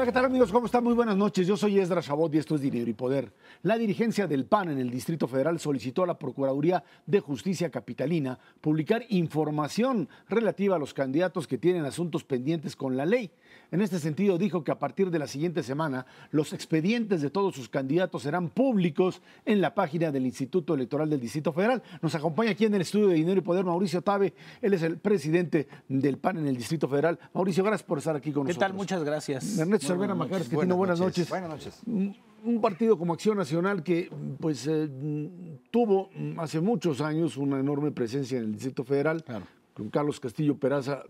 ¿qué tal, amigos? ¿Cómo están? Muy buenas noches. Yo soy Esdras Chabot y esto es Dinero y Poder. La dirigencia del PAN en el Distrito Federal solicitó a la Procuraduría de Justicia Capitalina publicar información relativa a los candidatos que tienen asuntos pendientes con la ley. En este sentido, dijo que a partir de la siguiente semana, los expedientes de todos sus candidatos serán públicos en la página del Instituto Electoral del Distrito Federal. Nos acompaña aquí en el estudio de Dinero y Poder Mauricio Tabe. Él es el presidente del PAN en el Distrito Federal. Mauricio, gracias por estar aquí con nosotros. ¿Qué tal? Muchas gracias. Ernesto Cervera Macares, que tiene buenas noches. Buenas noches. Un partido como Acción Nacional que pues tuvo hace muchos años una enorme presencia en el Distrito Federal. Claro. Con Carlos Castillo Peraza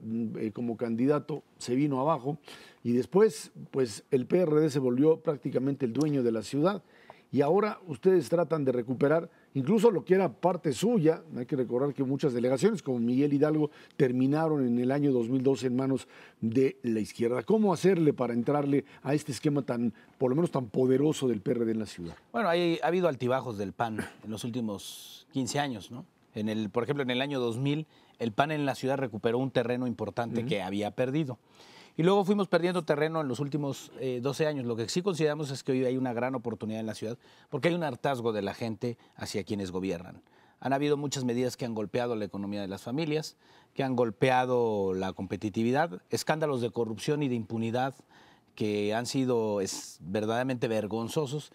como candidato se vino abajo y después pues el PRD se volvió prácticamente el dueño de la ciudad y ahora ustedes tratan de recuperar incluso lo que era parte suya. Hay que recordar que muchas delegaciones como Miguel Hidalgo terminaron en el año 2012 en manos de la izquierda. ¿Cómo hacerle para entrarle a este esquema tan, por lo menos tan poderoso del PRD en la ciudad? Bueno, ha habido altibajos del PAN en los últimos 15 años, ¿no? Por ejemplo, en el año 2000, el PAN en la ciudad recuperó un terreno importante que había perdido. Y luego fuimos perdiendo terreno en los últimos 12 años. Lo que sí consideramos es que hoy hay una gran oportunidad en la ciudad porque hay un hartazgo de la gente hacia quienes gobiernan. Han habido muchas medidas que han golpeado la economía de las familias, que han golpeado la competitividad, escándalos de corrupción y de impunidad que han sido verdaderamente vergonzosos.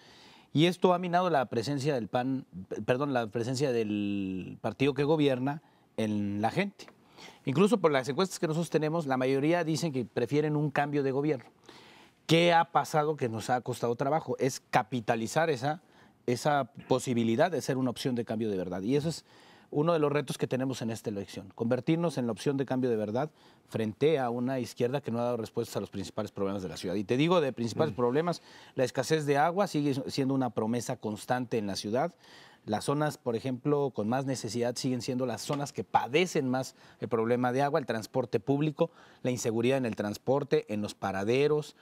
Y esto ha minado la presencia del PAN, perdón, la presencia del partido que gobierna en la gente. Incluso por las encuestas que nosotros tenemos, la mayoría dicen que prefieren un cambio de gobierno. ¿Qué ha pasado que nos ha costado trabajo? Es capitalizar esa posibilidad de ser una opción de cambio de verdad. Y eso es uno de los retos que tenemos en esta elección, convertirnos en la opción de cambio de verdad frente a una izquierda que no ha dado respuestas a los principales problemas de la ciudad. Y te digo de principales problemas, la escasez de agua sigue siendo una promesa constante en la ciudad. Las zonas, por ejemplo, con más necesidad siguen siendo las zonas que padecen más el problema de agua, el transporte público, la inseguridad en el transporte, en los paraderos,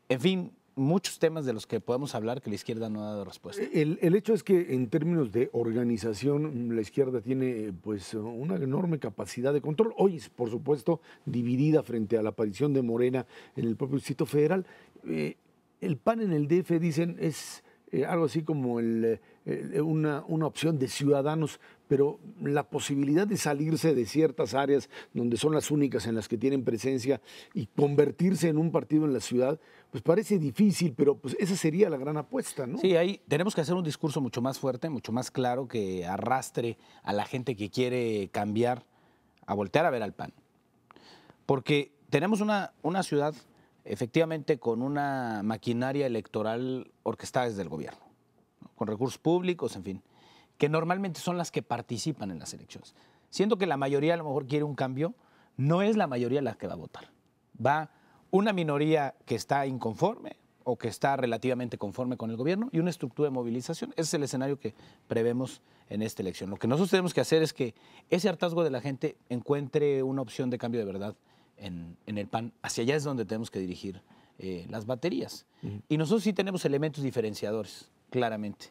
en fin, muchos temas de los que podemos hablar que la izquierda no ha dado respuesta. El hecho es que en términos de organización la izquierda tiene pues una enorme capacidad de control. Hoy, por supuesto, dividida frente a la aparición de Morena en el propio Distrito Federal. El PAN en el DF, dicen, es algo así como una opción de ciudadanos, pero la posibilidad de salirse de ciertas áreas donde son las únicas en las que tienen presencia y convertirse en un partido en la ciudad, pues parece difícil, pero pues esa sería la gran apuesta, ¿no? Sí, ahí tenemos que hacer un discurso mucho más fuerte, mucho más claro, que arrastre a la gente que quiere cambiar a voltear a ver al PAN. Porque tenemos una ciudad efectivamente con una maquinaria electoral orquestada desde el gobierno, ¿no? Con recursos públicos, en fin, que normalmente son las que participan en las elecciones. Siendo que la mayoría a lo mejor quiere un cambio, no es la mayoría la que va a votar. Va una minoría que está inconforme o que está relativamente conforme con el gobierno y una estructura de movilización. Ese es el escenario que prevemos en esta elección. Lo que nosotros tenemos que hacer es que ese hartazgo de la gente encuentre una opción de cambio de verdad en el PAN. Hacia allá es donde tenemos que dirigir las baterías. Y nosotros sí tenemos elementos diferenciadores, claramente.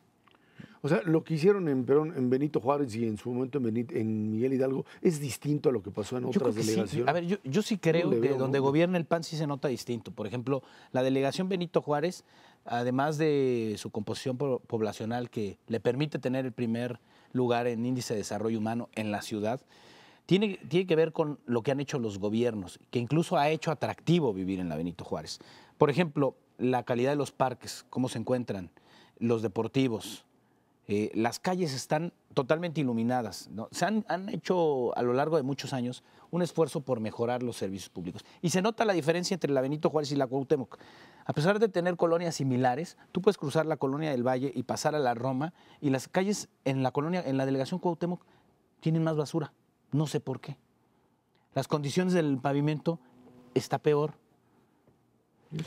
O sea, lo que hicieron en Benito Juárez y en su momento en Miguel Hidalgo es distinto a lo que pasó en otras delegaciones. Sí. A ver, yo sí creo que donde gobierna el PAN sí se nota distinto. Por ejemplo, la delegación Benito Juárez, además de su composición poblacional que le permite tener el primer lugar en índice de desarrollo humano en la ciudad, tiene que ver con lo que han hecho los gobiernos, que incluso ha hecho atractivo vivir en la Benito Juárez. Por ejemplo, la calidad de los parques, cómo se encuentran, los deportivos. Las calles están totalmente iluminadas, ¿no? Se han hecho a lo largo de muchos años un esfuerzo por mejorar los servicios públicos. Y se nota la diferencia entre la Benito Juárez y la Cuauhtémoc. A pesar de tener colonias similares, tú puedes cruzar la colonia del Valle y pasar a la Roma, y las calles en la delegación Cuauhtémoc tienen más basura. No sé por qué. Las condiciones del pavimento está peor.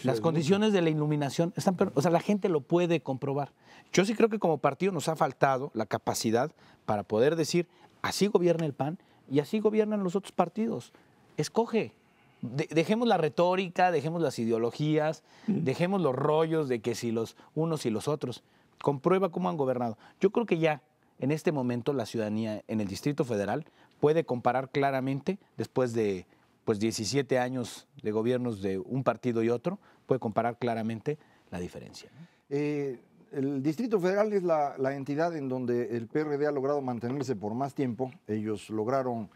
Las condiciones de la iluminación están peor. O sea, la gente lo puede comprobar. Yo sí creo que como partido nos ha faltado la capacidad para poder decir, así gobierna el PAN y así gobiernan los otros partidos. Escoge. Dejemos la retórica, dejemos las ideologías, dejemos los rollos de que si los unos y los otros. Comprueba cómo han gobernado. Yo creo que ya en este momento la ciudadanía en el Distrito Federal puede comparar claramente, después de 17 años de gobiernos de un partido y otro, puede comparar claramente la diferencia, ¿no? El Distrito Federal es la entidad en donde el PRD ha logrado mantenerse por más tiempo. Ellos lograron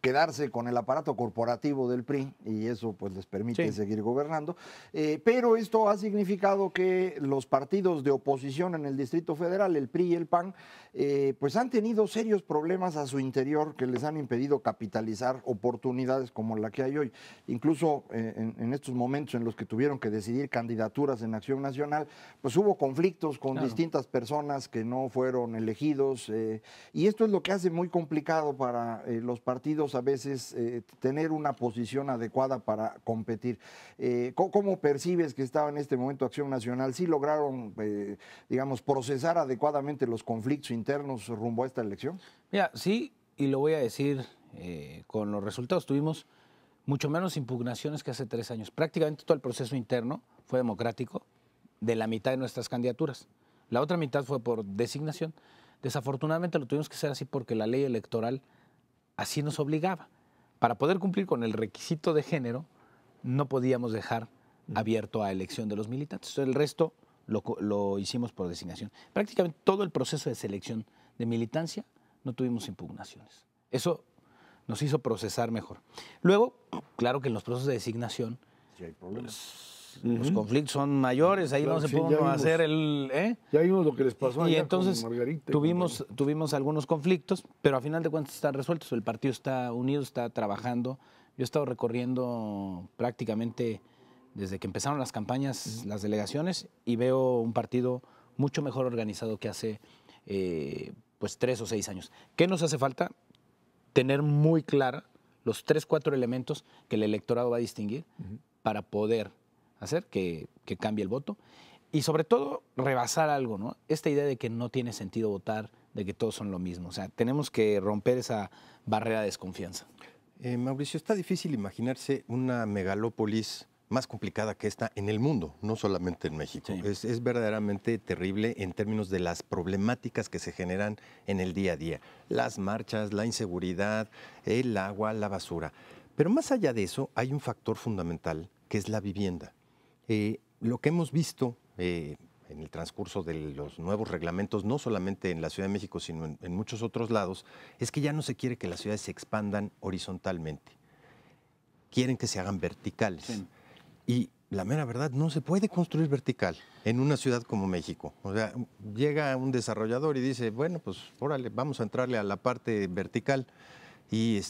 quedarse con el aparato corporativo del PRI y eso pues les permite seguir gobernando. Pero esto ha significado que los partidos de oposición en el Distrito Federal, el PRI y el PAN, pues han tenido serios problemas a su interior que les han impedido capitalizar oportunidades como la que hay hoy. Incluso en estos momentos en los que tuvieron que decidir candidaturas en Acción Nacional, pues hubo conflictos con distintas personas que no fueron elegidos y esto es lo que hace muy complicado para los partidos a veces tener una posición adecuada para competir. ¿Cómo percibes que estaba en este momento Acción Nacional? ¿Sí lograron, digamos, procesar adecuadamente los conflictos internos rumbo a esta elección? Mira, sí, y lo voy a decir con los resultados. Tuvimos mucho menos impugnaciones que hace 3 años. Prácticamente todo el proceso interno fue democrático de la mitad de nuestras candidaturas. La otra mitad fue por designación. Desafortunadamente lo tuvimos que hacer así porque la ley electoral así nos obligaba. Para poder cumplir con el requisito de género, no podíamos dejar abierto a elección de los militantes. Entonces, el resto lo hicimos por designación. Prácticamente todo el proceso de selección de militancia no tuvimos impugnaciones. Eso nos hizo procesar mejor. Luego, claro que en los procesos de designación, sí hay problemas. Los conflictos son mayores, ahí claro, no se pudo hacer el... Ya vimos lo que les pasó y allá entonces con Margarita. tuvimos algunos conflictos, pero a final de cuentas están resueltos. El partido está unido, está trabajando. Yo he estado recorriendo prácticamente desde que empezaron las campañas, las delegaciones, y veo un partido mucho mejor organizado que hace pues 3 o 6 años. ¿Qué nos hace falta? Tener muy clara los 3, 4 elementos que el electorado va a distinguir para poder hacer que cambie el voto y sobre todo rebasar algo, ¿no? Esta idea de que no tiene sentido votar, de que todos son lo mismo. O sea, tenemos que romper esa barrera de desconfianza. Mauricio, está difícil imaginarse una megalópolis más complicada que esta en el mundo, no solamente en México. Sí. Es verdaderamente terrible en términos de las problemáticas que se generan en el día a día. Las marchas, la inseguridad, el agua, la basura. Pero más allá de eso, hay un factor fundamental que es la vivienda. Lo que hemos visto en el transcurso de los nuevos reglamentos, no solamente en la Ciudad de México, sino en muchos otros lados, es que ya no se quiere que las ciudades se expandan horizontalmente. Quieren que se hagan verticales. Sí. Y la mera verdad, no se puede construir vertical en una ciudad como México. O sea, llega un desarrollador y dice, bueno, pues órale, vamos a entrarle a la parte vertical. Y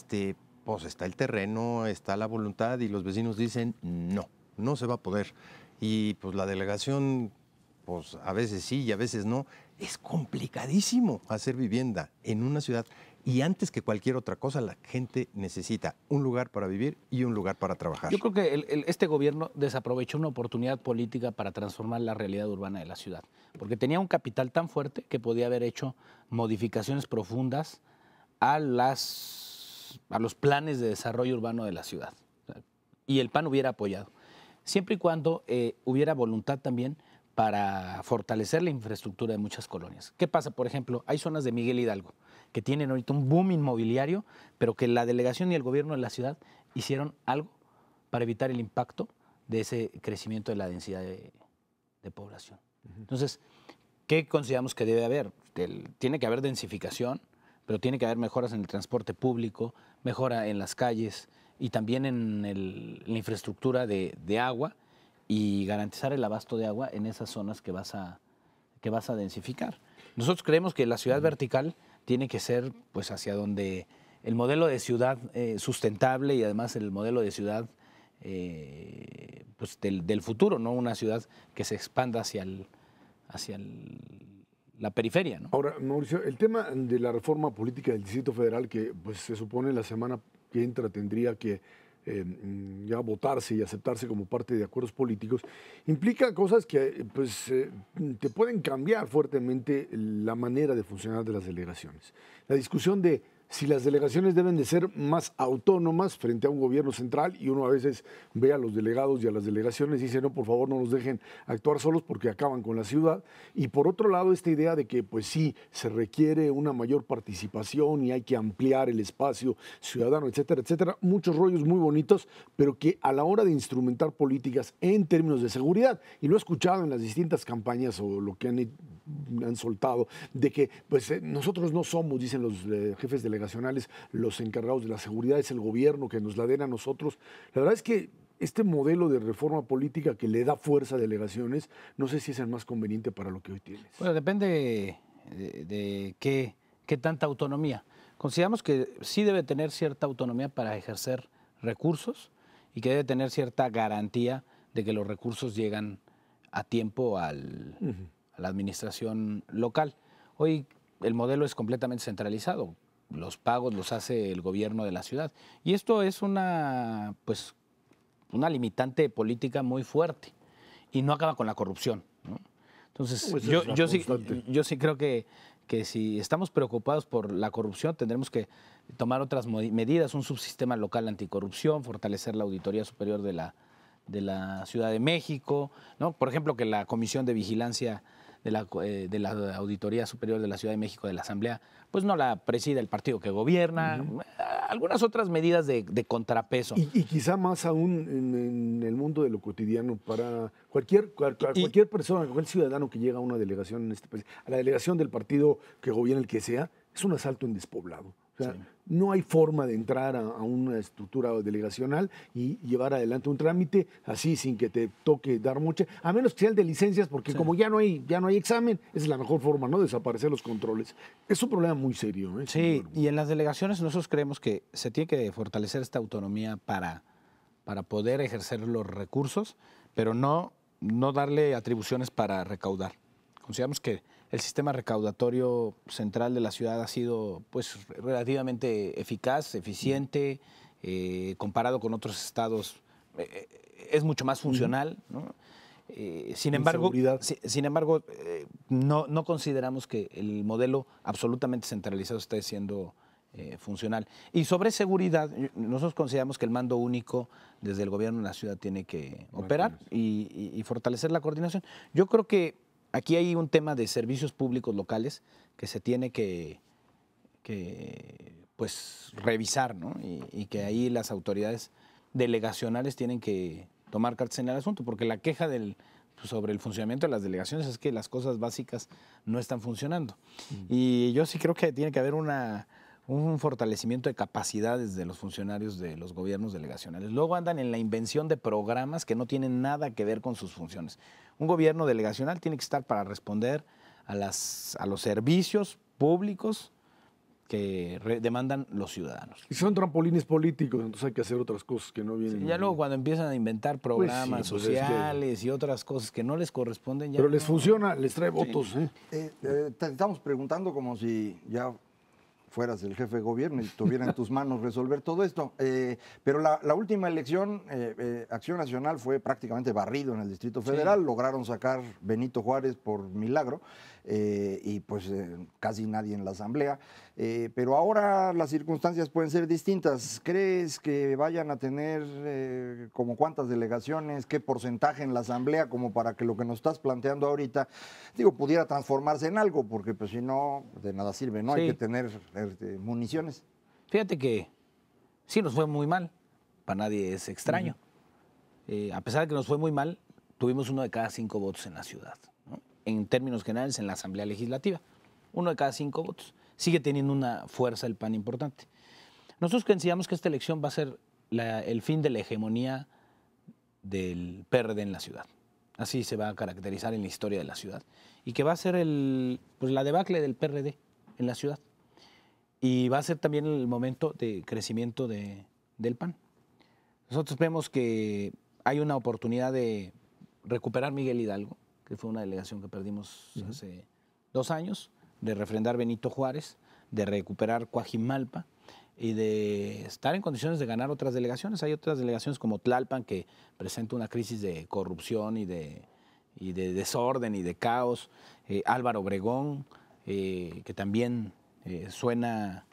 pues está el terreno, está la voluntad y los vecinos dicen, no se va a poder. Y pues la delegación, pues a veces sí y a veces no. Es complicadísimo hacer vivienda en una ciudad. Y antes que cualquier otra cosa, la gente necesita un lugar para vivir y un lugar para trabajar. Yo creo que este gobierno desaprovechó una oportunidad política para transformar la realidad urbana de la ciudad. Porque tenía un capital tan fuerte que podía haber hecho modificaciones profundas a los planes de desarrollo urbano de la ciudad. Y el PAN hubiera apoyado. Siempre y cuando hubiera voluntad también para fortalecer la infraestructura de muchas colonias. ¿Qué pasa? Por ejemplo, hay zonas de Miguel Hidalgo que tienen ahorita un boom inmobiliario, pero que la delegación y el gobierno de la ciudad hicieron algo para evitar el impacto de ese crecimiento de la densidad de población. Entonces, ¿qué consideramos que debe haber? Tiene que haber densificación, pero tiene que haber mejoras en el transporte público, mejora en las calles y también en la infraestructura de agua y garantizar el abasto de agua en esas zonas que vas a densificar. Nosotros creemos que la ciudad vertical tiene que ser pues hacia donde el modelo de ciudad sustentable y además el modelo de ciudad pues del futuro, no una ciudad que se expanda hacia la periferia, ¿no? Ahora, Mauricio, el tema de la reforma política del Distrito Federal, que pues se supone la semana que entra tendría que ya votarse y aceptarse como parte de acuerdos políticos, implica cosas que pues, te pueden cambiar fuertemente la manera de funcionar de las delegaciones. La discusión de si las delegaciones deben de ser más autónomas frente a un gobierno central, y uno a veces ve a los delegados y a las delegaciones y dice, no, por favor, no nos dejen actuar solos porque acaban con la ciudad. Y por otro lado, esta idea de que pues sí, se requiere una mayor participación y hay que ampliar el espacio ciudadano, etcétera, etcétera. Muchos rollos muy bonitos, pero que a la hora de instrumentar políticas en términos de seguridad, y lo he escuchado en las distintas campañas o lo que han soltado, de que pues nosotros no somos, dicen los jefes delegacionales, los encargados de la seguridad, es el gobierno que nos la den a nosotros. La verdad es que este modelo de reforma política que le da fuerza a delegaciones, no sé si es el más conveniente para lo que hoy tienes. Bueno, depende de qué tanta autonomía. Consideramos que sí debe tener cierta autonomía para ejercer recursos y que debe tener cierta garantía de que los recursos llegan a tiempo a la administración local. Hoy el modelo es completamente centralizado. Los pagos los hace el gobierno de la ciudad. Y esto es una limitante política muy fuerte y no acaba con la corrupción, ¿no? Entonces, Pues yo sí creo que si estamos preocupados por la corrupción, tendremos que tomar otras medidas, un subsistema local anticorrupción, fortalecer la Auditoría Superior de la Ciudad de México, ¿no? Por ejemplo, que la Comisión de Vigilancia de la Auditoría Superior de la Ciudad de México de la Asamblea, pues no la presida el partido que gobierna, algunas otras medidas de contrapeso. Y quizá más aún en el mundo de lo cotidiano, para cualquier persona, cualquier ciudadano que llega a una delegación en este país, a la delegación del partido que gobierna el que sea, es un asalto en despoblado. O sea, no hay forma de entrar a una estructura delegacional y llevar adelante un trámite así sin que te toque dar mucha, a menos que sea el de licencias, porque como ya no hay examen, esa es la mejor forma, ¿no? Desaparecer los controles. Es un problema muy serio, ¿eh? Sí, y en las delegaciones nosotros creemos que se tiene que fortalecer esta autonomía para poder ejercer los recursos, pero no darle atribuciones para recaudar. Consideramos que el sistema recaudatorio central de la ciudad ha sido pues relativamente eficaz, eficiente, comparado con otros estados, es mucho más funcional, ¿no? Sin embargo, no consideramos que el modelo absolutamente centralizado esté siendo funcional. Y sobre seguridad, nosotros consideramos que el mando único desde el gobierno de la ciudad tiene que operar y fortalecer la coordinación. Yo creo que aquí hay un tema de servicios públicos locales que se tiene que pues, revisar, ¿no? Y que ahí las autoridades delegacionales tienen que tomar cartas en el asunto, porque la queja sobre el funcionamiento de las delegaciones es que las cosas básicas no están funcionando. Y yo sí creo que tiene que haber un fortalecimiento de capacidades de los funcionarios de los gobiernos delegacionales. Luego andan en la invención de programas que no tienen nada que ver con sus funciones. Un gobierno delegacional tiene que estar para responder a los servicios públicos que demandan los ciudadanos. Y son trampolines políticos, entonces hay que hacer otras cosas que no vienen. Sí, ya luego cuando empiezan a inventar programas sociales y otras cosas que no les corresponden. Pero les funciona, les trae votos. Te estamos preguntando como si ya fueras el jefe de gobierno y tuviera en tus manos resolver todo esto. Pero la última elección, Acción Nacional fue prácticamente barrido en el Distrito Federal. Lograron sacar Benito Juárez por milagro y pues casi nadie en la Asamblea. Pero ahora las circunstancias pueden ser distintas. ¿Crees que vayan a tener como cuántas delegaciones, qué porcentaje en la Asamblea como para que lo que nos estás planteando ahorita, pudiera transformarse en algo? Porque pues si no, de nada sirve, ¿no? Sí. Hay que tener municiones. Fíjate que sí nos fue muy mal, para nadie es extraño. A pesar de que nos fue muy mal, tuvimos 1 de cada 5 votos en la ciudad, ¿no? En términos generales, en la Asamblea Legislativa, 1 de cada 5 votos. Sigue teniendo una fuerza el PAN importante. Nosotros consideramos que esta elección va a ser el fin de la hegemonía del PRD en la ciudad. Así se va a caracterizar en la historia de la ciudad. Y que va a ser la debacle del PRD en la ciudad. Y va a ser también el momento de crecimiento del PAN. Nosotros vemos que hay una oportunidad de recuperar Miguel Hidalgo, que fue una delegación que perdimos hace 2 años, de refrendar Benito Juárez, de recuperar Coajimalpa y de estar en condiciones de ganar otras delegaciones. Hay otras delegaciones como Tlalpan que presenta una crisis de corrupción y de desorden y de caos. Álvaro Obregón, que también suena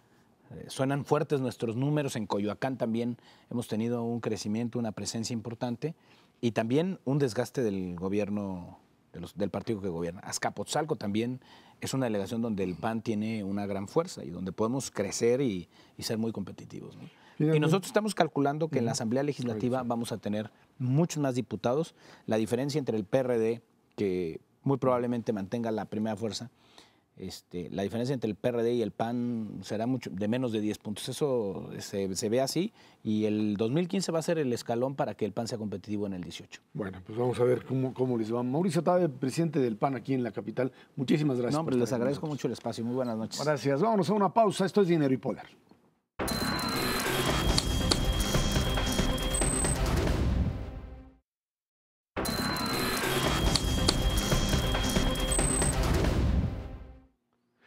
Suenan fuertes nuestros números. En Coyoacán también hemos tenido un crecimiento, una presencia importante y también un desgaste del gobierno, del partido que gobierna. Azcapotzalco también es una delegación donde el PAN tiene una gran fuerza y donde podemos crecer y ser muy competitivos, ¿no? Y nosotros estamos calculando que en la Asamblea Legislativa vamos a tener muchos más diputados. La diferencia entre el PRD, que muy probablemente mantenga la primera fuerza, la diferencia entre el PRD y el PAN será mucho de menos de 10 puntos. Eso se ve así y el 2015 va a ser el escalón para que el PAN sea competitivo en el 18. Bueno, pues vamos a ver cómo les va. Mauricio Tabe, presidente del PAN aquí en la capital. Muchísimas gracias. No, hombre, les agradezco mucho el espacio. Muy buenas noches. Gracias. Vámonos a una pausa. Esto es Dinero y Poder.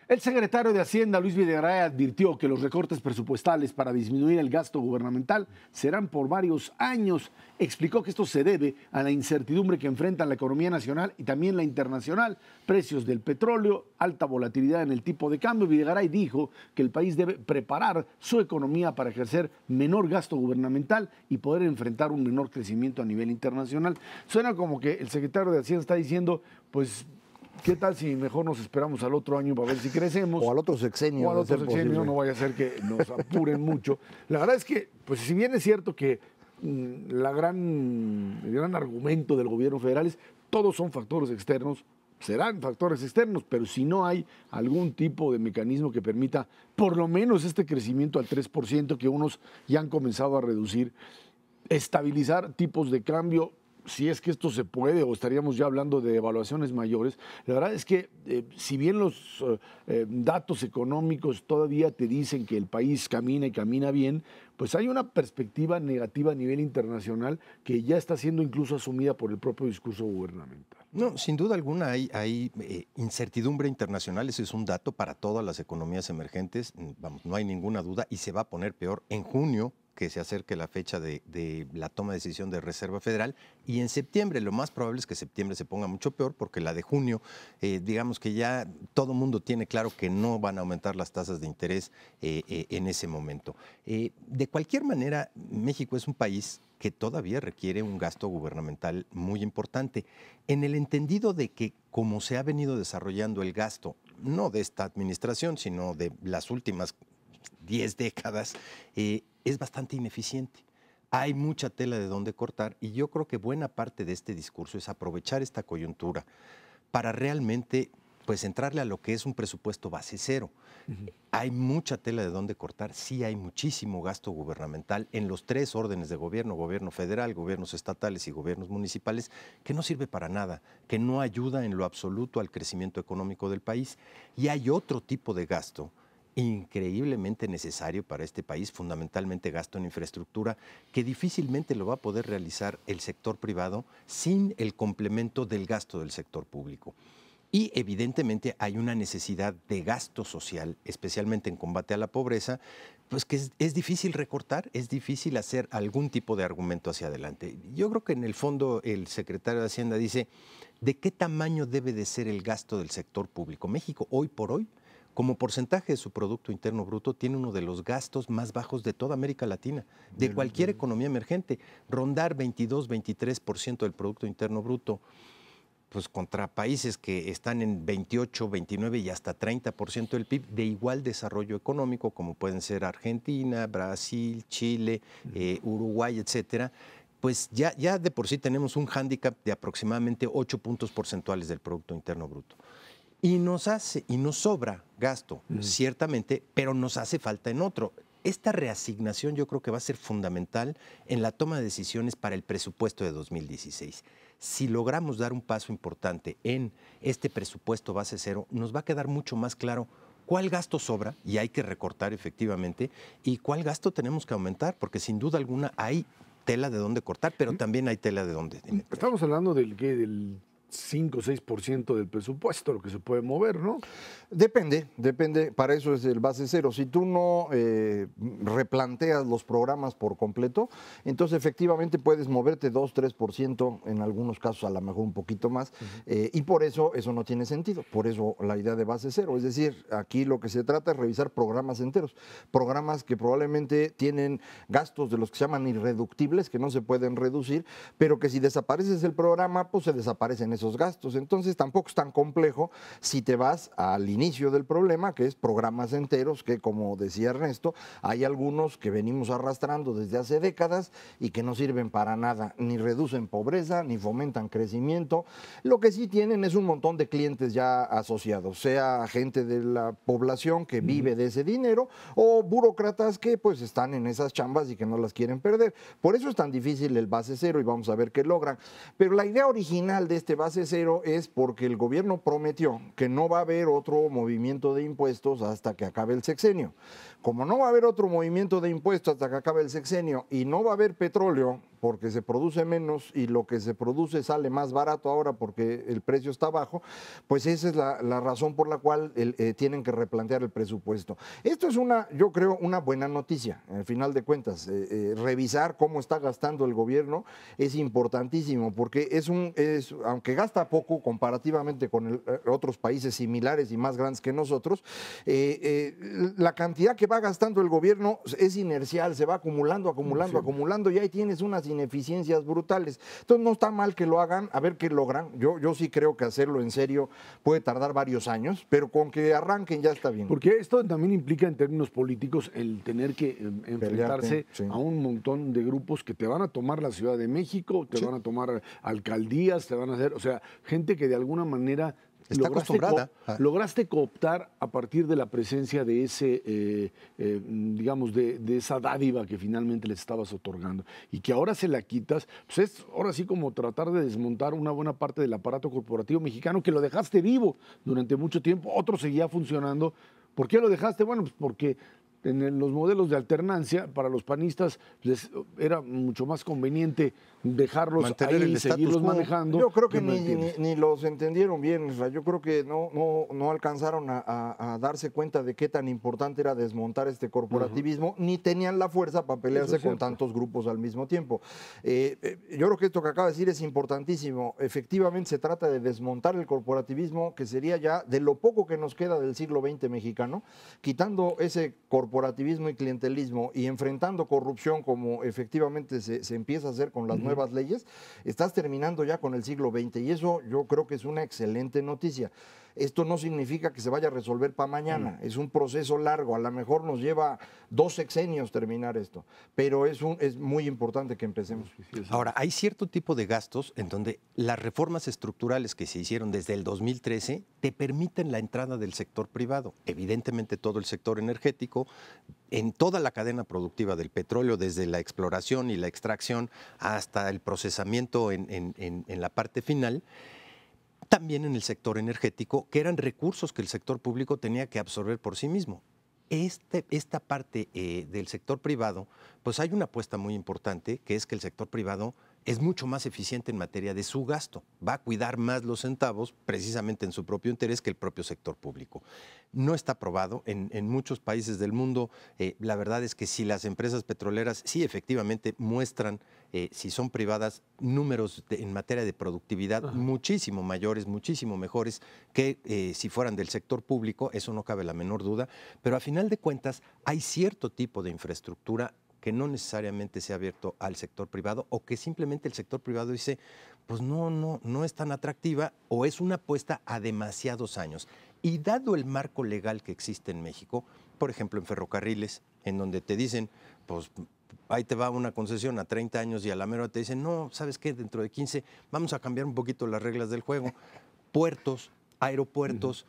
El secretario de Hacienda, Luis Videgaray, advirtió que los recortes presupuestales para disminuir el gasto gubernamental serán por varios años. Explicó que esto se debe a la incertidumbre que enfrenta la economía nacional y también la internacional, precios del petróleo, alta volatilidad en el tipo de cambio. Videgaray dijo que el país debe preparar su economía para ejercer menor gasto gubernamental y poder enfrentar un menor crecimiento a nivel internacional. Suena como que el secretario de Hacienda está diciendo, pues, ¿qué tal si mejor nos esperamos al otro año para ver si crecemos? O al otro sexenio. O al otro sexenio, no vaya a ser que nos apuren mucho. La verdad es que, pues si bien es cierto que el gran argumento del gobierno federal es todos son factores externos, serán factores externos, pero si no hay algún tipo de mecanismo que permita por lo menos este crecimiento al 3% que unos ya han comenzado a reducir, estabilizar tipos de cambio, si es que esto se puede, o estaríamos ya hablando de evaluaciones mayores. La verdad es que si bien los datos económicos todavía te dicen que el país camina y camina bien, pues hay una perspectiva negativa a nivel internacional que ya está siendo incluso asumida por el propio discurso gubernamental. No, sin duda alguna hay incertidumbre internacional, ese es un dato para todas las economías emergentes, vamos, no hay ninguna duda, y se va a poner peor en junio, que se acerque la fecha de la toma de decisión de Reserva Federal, y en septiembre, lo más probable es que septiembre se ponga mucho peor, porque la de junio, digamos que ya todo mundo tiene claro que no van a aumentar las tasas de interés en ese momento. De cualquier manera, México es un país que todavía requiere un gasto gubernamental muy importante, en el entendido de que como se ha venido desarrollando el gasto, no de esta administración, sino de las últimas 10 décadas, es bastante ineficiente. Hay mucha tela de donde cortar y yo creo que buena parte de este discurso es aprovechar esta coyuntura para realmente pues entrarle a lo que es un presupuesto base cero. Hay mucha tela de donde cortar, sí hay muchísimo gasto gubernamental en los tres órdenes de gobierno, gobierno federal, gobiernos estatales y gobiernos municipales, que no sirve para nada, que no ayuda en lo absoluto al crecimiento económico del país. Y hay otro tipo de gasto increíblemente necesario para este país, fundamentalmente gasto en infraestructura, que difícilmente lo va a poder realizar el sector privado sin el complemento del gasto del sector público. Y evidentemente hay una necesidad de gasto social, especialmente en combate a la pobreza, pues que es difícil recortar, es difícil hacer algún tipo de argumento hacia adelante. Yo creo que en el fondo el secretario de Hacienda dice, ¿de qué tamaño debe de ser el gasto del sector público? México hoy por hoy, como porcentaje de su Producto Interno Bruto, tiene uno de los gastos más bajos de toda América Latina, de cualquier economía emergente. Rondar 22, 23% del Producto Interno Bruto, pues contra países que están en 28, 29 y hasta 30% del PIB de igual desarrollo económico, como pueden ser Argentina, Brasil, Chile, Uruguay, etcétera, pues ya de por sí tenemos un hándicap de aproximadamente 8 puntos porcentuales del Producto Interno Bruto. Y nos sobra gasto, ciertamente, pero nos hace falta en otro. Esta reasignación yo creo que va a ser fundamental en la toma de decisiones para el presupuesto de 2016. Si logramos dar un paso importante en este presupuesto base cero, nos va a quedar mucho más claro cuál gasto sobra, y hay que recortar efectivamente, y cuál gasto tenemos que aumentar, porque sin duda alguna hay tela de dónde cortar, pero también hay tela de dónde. Estamos hablando del 5 o 6% del presupuesto, lo que se puede mover, ¿no? Depende, para eso es el base cero. Si tú no replanteas los programas por completo, entonces efectivamente puedes moverte 2-3%, en algunos casos a lo mejor un poquito más, y por eso no tiene sentido. Por eso la idea de base cero. Es decir, aquí lo que se trata es revisar programas enteros, programas que probablemente tienen gastos de los que se llaman irreductibles, que no se pueden reducir, pero que si desapareces el programa, pues se desaparecen esos gastos. Entonces tampoco es tan complejo si te vas al inicio del problema, que es programas enteros, que como decía Ernesto, hay algunos que venimos arrastrando desde hace décadas y que no sirven para nada, ni reducen pobreza, ni fomentan crecimiento. Lo que sí tienen es un montón de clientes ya asociados, sea gente de la población que vive de ese dinero o burócratas que pues están en esas chambas y que no las quieren perder. Por eso es tan difícil el base cero y vamos a ver qué logran. Pero la idea original de este base cero es porque el gobierno prometió que no va a haber otro movimiento de impuestos hasta que acabe el sexenio. Como no va a haber otro movimiento de impuestos hasta que acabe el sexenio y no va a haber petróleo porque se produce menos y lo que se produce sale más barato ahora porque el precio está bajo, pues esa es la razón por la cual tienen que replantear el presupuesto. Esto es yo creo, una buena noticia, al final de cuentas. Revisar cómo está gastando el gobierno es importantísimo porque aunque gasta poco comparativamente con otros países similares y más grandes que nosotros, la cantidad que va gastando el gobierno es inercial, se va acumulando y ahí tienes unas ineficiencias brutales. Entonces no está mal que lo hagan, a ver qué logran. Yo sí creo que hacerlo en serio puede tardar varios años, pero con que arranquen ya está bien. Porque esto también implica en términos políticos el tener que enfrentarse a un montón de grupos que te van a tomar la Ciudad de México, te van a tomar alcaldías, te van a hacer, o sea, gente que de alguna manera está acostumbrada. Lograste cooptar a partir de la presencia de ese, digamos, de esa dádiva que finalmente les estabas otorgando y que ahora se la quitas, pues es ahora sí como tratar de desmontar una buena parte del aparato corporativo mexicano que lo dejaste vivo durante mucho tiempo, otro seguía funcionando. ¿Por qué lo dejaste? Bueno, pues porque en los modelos de alternancia, para los panistas les era mucho más conveniente dejarlos mantener ahí y seguirlos manejando. Yo creo que ni los entendieron bien. O sea, yo creo que no alcanzaron a darse cuenta de qué tan importante era desmontar este corporativismo, ni tenían la fuerza para pelearse con tantos grupos al mismo tiempo. Yo creo que esto que acaba de decir es importantísimo. Efectivamente se trata de desmontar el corporativismo, que sería ya de lo poco que nos queda del siglo XX mexicano, quitando ese corporativismo y clientelismo y enfrentando corrupción como efectivamente se empieza a hacer con las nuevas leyes, estás terminando ya con el siglo XX y eso yo creo que es una excelente noticia. Esto no significa que se vaya a resolver para mañana, es un proceso largo, a lo mejor nos lleva 2 sexenios terminar esto, pero es muy importante que empecemos. Ahora, hay cierto tipo de gastos en donde las reformas estructurales que se hicieron desde el 2013 te permiten la entrada del sector privado, evidentemente todo el sector energético, en toda la cadena productiva del petróleo, desde la exploración y la extracción hasta el procesamiento en la parte final. También en el sector energético, que eran recursos que el sector público tenía que absorber por sí mismo. Esta parte del sector privado, pues hay una apuesta muy importante, que es que el sector privado es mucho más eficiente en materia de su gasto. Va a cuidar más los centavos, precisamente en su propio interés, que el propio sector público. No está probado. En muchos países del mundo, la verdad es que si las empresas petroleras sí efectivamente muestran, si son privadas, números en materia de productividad muchísimo mayores, muchísimo mejores que si fueran del sector público, eso no cabe la menor duda, pero a final de cuentas hay cierto tipo de infraestructura que no necesariamente se ha abierto al sector privado o que simplemente el sector privado dice, pues no es tan atractiva o es una apuesta a demasiados años. Y dado el marco legal que existe en México, por ejemplo en ferrocarriles, en donde te dicen, pues ahí te va una concesión a 30 años y a la mera te dicen, no, ¿sabes qué? Dentro de 15 vamos a cambiar un poquito las reglas del juego. Puertos, aeropuertos,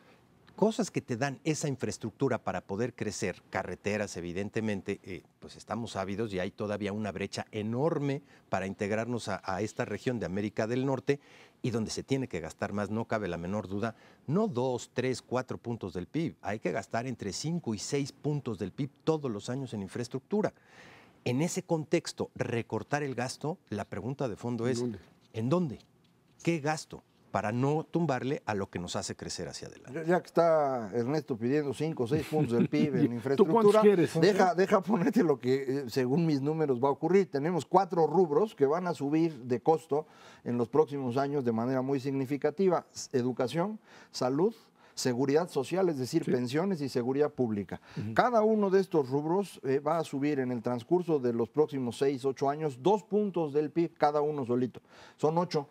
cosas que te dan esa infraestructura para poder crecer, carreteras evidentemente, pues estamos ávidos y hay todavía una brecha enorme para integrarnos a esta región de América del Norte y donde se tiene que gastar más, no cabe la menor duda, no 2, 3, 4 puntos del PIB, hay que gastar entre 5 y 6 puntos del PIB todos los años en infraestructura. En ese contexto, recortar el gasto, la pregunta de fondo es, ¿en dónde? ¿Qué gasto? para no tumbarle a lo que nos hace crecer hacia adelante. Ya que está Ernesto pidiendo 5 o 6 puntos del PIB en ¿Tú infraestructura, cuántos quieres? deja ponerte lo que según mis números va a ocurrir. Tenemos 4 rubros que van a subir de costo en los próximos años de manera muy significativa: educación, salud, seguridad social, es decir, pensiones y seguridad pública. Cada uno de estos rubros va a subir en el transcurso de los próximos 6, 8 años 2 puntos del PIB, cada uno solito. Son 8.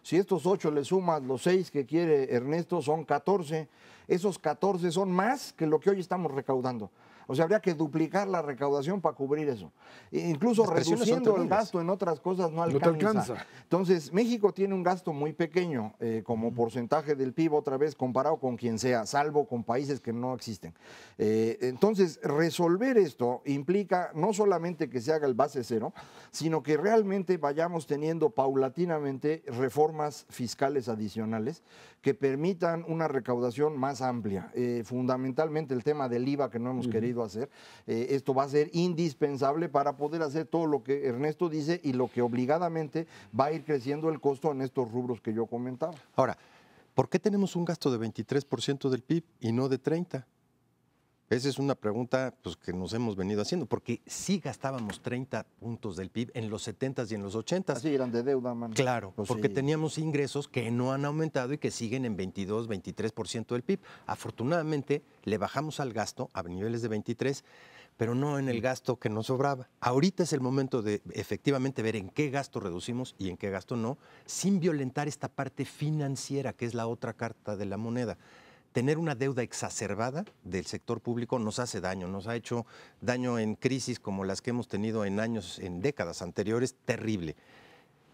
Si estos 8 le sumas los 6 que quiere Ernesto, son 14. Esos 14 son más que lo que hoy estamos recaudando. O sea, habría que duplicar la recaudación para cubrir eso. Incluso reduciendo el gasto en otras cosas no alcanza. Entonces, México tiene un gasto muy pequeño como porcentaje del PIB, otra vez, comparado con quien sea, salvo con países que no existen. Entonces, resolver esto implica no solamente que se haga el base cero, sino que realmente vayamos teniendo paulatinamente reformas fiscales adicionales que permitan una recaudación más amplia. Fundamentalmente el tema del IVA que no hemos querido hacer. Esto va a ser indispensable para poder hacer todo lo que Ernesto dice y lo que obligadamente va a ir creciendo el costo en estos rubros que yo comentaba. Ahora, ¿por qué tenemos un gasto de 23% del PIB y no de 30%? Esa es una pregunta pues, que nos hemos venido haciendo, porque sí gastábamos 30 puntos del PIB en los 70s y en los 80s. Así eran de deuda, man. Claro, Pues porque sí. teníamos ingresos que no han aumentado y que siguen en 22, 23% del PIB. Afortunadamente, le bajamos al gasto a niveles de 23%, pero no en el gasto que nos sobraba. Ahorita es el momento de efectivamente ver en qué gasto reducimos y en qué gasto no, sin violentar esta parte financiera, que es la otra carta de la moneda. Tener una deuda exacerbada del sector público nos hace daño, nos ha hecho daño en crisis como las que hemos tenido en años, en décadas anteriores, terrible.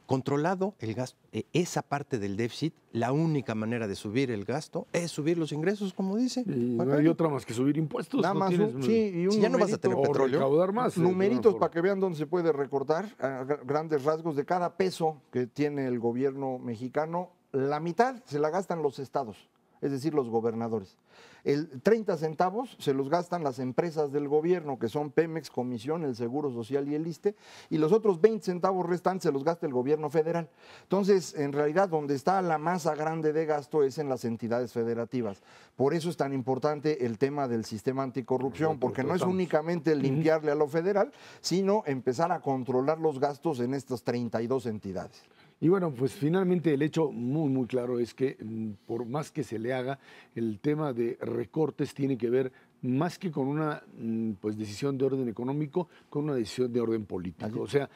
Controlado el gasto, esa parte del déficit, la única manera de subir el gasto es subir los ingresos, como dice. Y no hay otra más que subir impuestos. Nada más, tienes, y un Si ya no vas a tener o petróleo, recaudar más. numeritos para que vean dónde se puede recortar, a grandes rasgos de cada peso que tiene el gobierno mexicano, la mitad se la gastan los estados, es decir, los gobernadores. El 30 centavos se los gastan las empresas del gobierno, que son Pemex, Comisión, el Seguro Social y el ISSSTE, y los otros 20 centavos restantes se los gasta el gobierno federal. Entonces, en realidad, donde está la masa grande de gasto es en las entidades federativas. Por eso es tan importante el tema del sistema anticorrupción, porque no es únicamente limpiarle a lo federal, sino empezar a controlar los gastos en estas 32 entidades. Y bueno, pues finalmente el hecho muy, muy claro es que por más que se le haga, el tema de recortes tiene que ver más que con una pues, decisión de orden económico, con una decisión de orden político. O sea,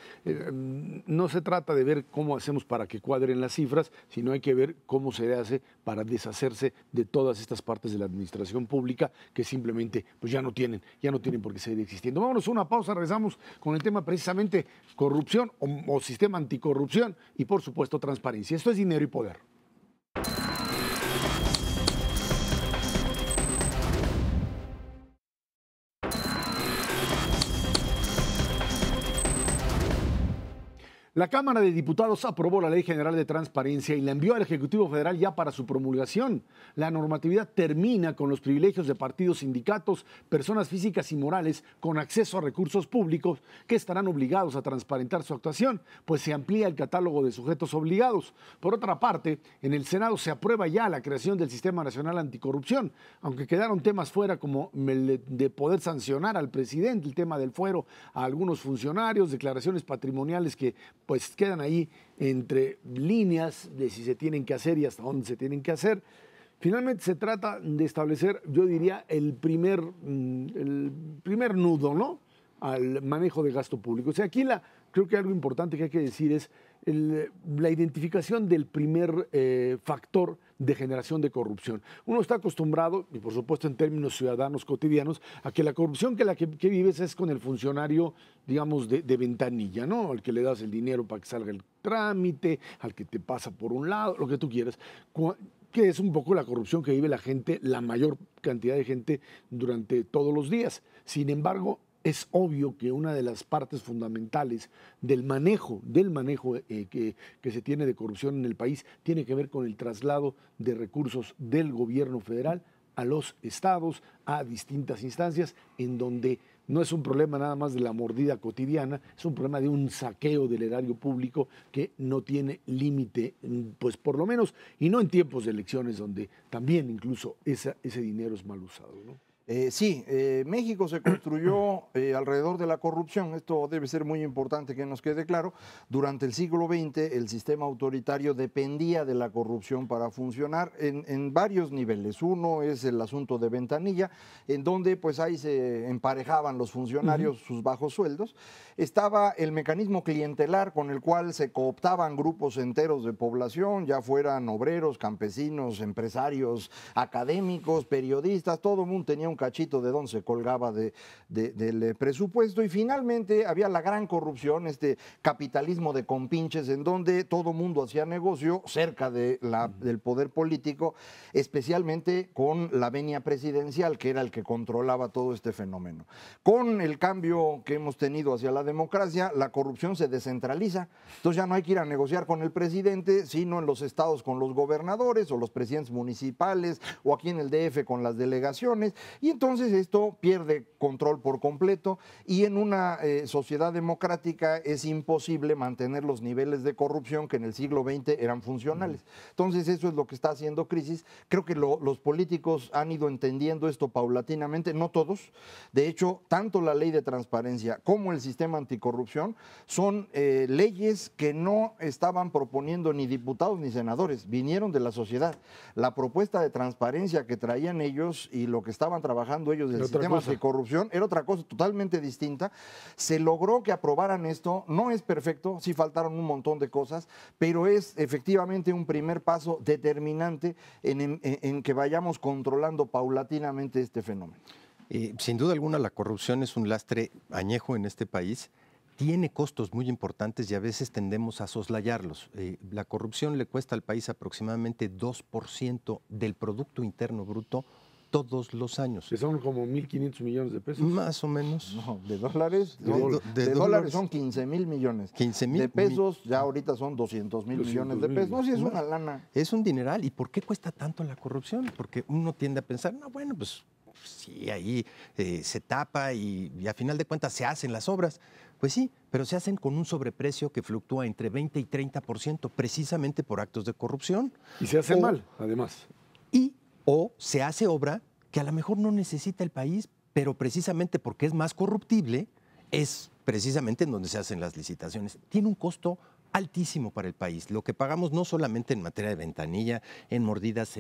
no se trata de ver cómo hacemos para que cuadren las cifras, sino hay que ver cómo se hace para deshacerse de todas estas partes de la administración pública que simplemente pues, ya no tienen por qué seguir existiendo. Vámonos a una pausa, regresamos con el tema precisamente corrupción o sistema anticorrupción y por supuesto transparencia. Esto es Dinero y Poder. La Cámara de Diputados aprobó la Ley General de Transparencia y la envió al Ejecutivo Federal ya para su promulgación. La normatividad termina con los privilegios de partidos, sindicatos, personas físicas y morales con acceso a recursos públicos que estarán obligados a transparentar su actuación, pues se amplía el catálogo de sujetos obligados. Por otra parte, en el Senado se aprueba ya la creación del Sistema Nacional Anticorrupción, aunque quedaron temas fuera como el de poder sancionar al presidente, el tema del fuero a algunos funcionarios, declaraciones patrimoniales que pues quedan ahí entre líneas de si se tienen que hacer y hasta dónde se tienen que hacer. Finalmente se trata de establecer, yo diría, el primer nudo, ¿no?, al manejo de gasto público. O sea, aquí creo que algo importante que hay que decir es la identificación del primer factor de generación de corrupción. Uno está acostumbrado, y por supuesto en términos ciudadanos cotidianos, a que la corrupción que vives es con el funcionario, digamos, de ventanilla, ¿no? Al que le das el dinero para que salga el trámite, al que te pasa por un lado, lo que tú quieras, que es un poco la corrupción que vive la gente, la mayor cantidad de gente durante todos los días. Sin embargo, es obvio que una de las partes fundamentales del manejo que se tiene de corrupción en el país tiene que ver con el traslado de recursos del gobierno federal a los estados, a distintas instancias, en donde no es un problema nada más de la mordida cotidiana, es un problema de un saqueo del erario público que no tiene límite, pues por lo menos, y no en tiempos de elecciones donde también incluso ese dinero es mal usado, ¿no? México se construyó alrededor de la corrupción. Esto debe ser muy importante que nos quede claro. Durante el siglo XX el sistema autoritario dependía de la corrupción para funcionar en varios niveles. Uno es el asunto de ventanilla, en donde pues ahí se emparejaban los funcionarios sus bajos sueldos. Estaba el mecanismo clientelar con el cual se cooptaban grupos enteros de población, ya fueran obreros, campesinos, empresarios, académicos, periodistas, todo el mundo tenía un cachito de donde se colgaba del presupuesto. Y finalmente había la gran corrupción, este capitalismo de compinches, en donde todo mundo hacía negocio cerca del poder político, especialmente con la venia presidencial, que era el que controlaba todo este fenómeno. Con el cambio que hemos tenido hacia la democracia, la corrupción se descentraliza. Entonces ya no hay que ir a negociar con el presidente, sino en los estados con los gobernadores o los presidentes municipales, o aquí en el DF con las delegaciones. Y entonces esto pierde control por completo, y en una sociedad democrática es imposible mantener los niveles de corrupción que en el siglo XX eran funcionales. Entonces eso es lo que está haciendo crisis. Creo que los políticos han ido entendiendo esto paulatinamente, no todos. De hecho, tanto la ley de transparencia como el sistema anticorrupción son leyes que no estaban proponiendo ni diputados ni senadores, vinieron de la sociedad. La propuesta de transparencia que traían ellos y lo que estaban trabajando ellos del sistema anticorrupción era otra cosa totalmente distinta. Se logró que aprobaran esto, no es perfecto, sí faltaron un montón de cosas, pero es efectivamente un primer paso determinante en que vayamos controlando paulatinamente este fenómeno. Sin duda alguna, la corrupción es un lastre añejo en este país. Tiene costos muy importantes y a veces tendemos a soslayarlos. La corrupción le cuesta al país aproximadamente 2% del Producto Interno Bruto todos los años. Que son como 1.500 millones de pesos. Más o menos. No, de dólares. De dólares son 15,000 millones. 15,000. De pesos ya ahorita son 200,000 millones de pesos. No, sí es una lana. Es un dineral. ¿Y por qué cuesta tanto la corrupción? Porque uno tiende a pensar, no, bueno, pues sí, ahí se tapa y a final de cuentas se hacen las obras. Pues sí, pero se hacen con un sobreprecio que fluctúa entre 20 y 30%, precisamente por actos de corrupción. Y se hace mal, además. O se hace obra que a lo mejor no necesita el país, pero precisamente porque es más corruptible, es precisamente en donde se hacen las licitaciones. Tiene un costo altísimo para el país. Lo que pagamos no solamente en materia de ventanilla, en mordidas,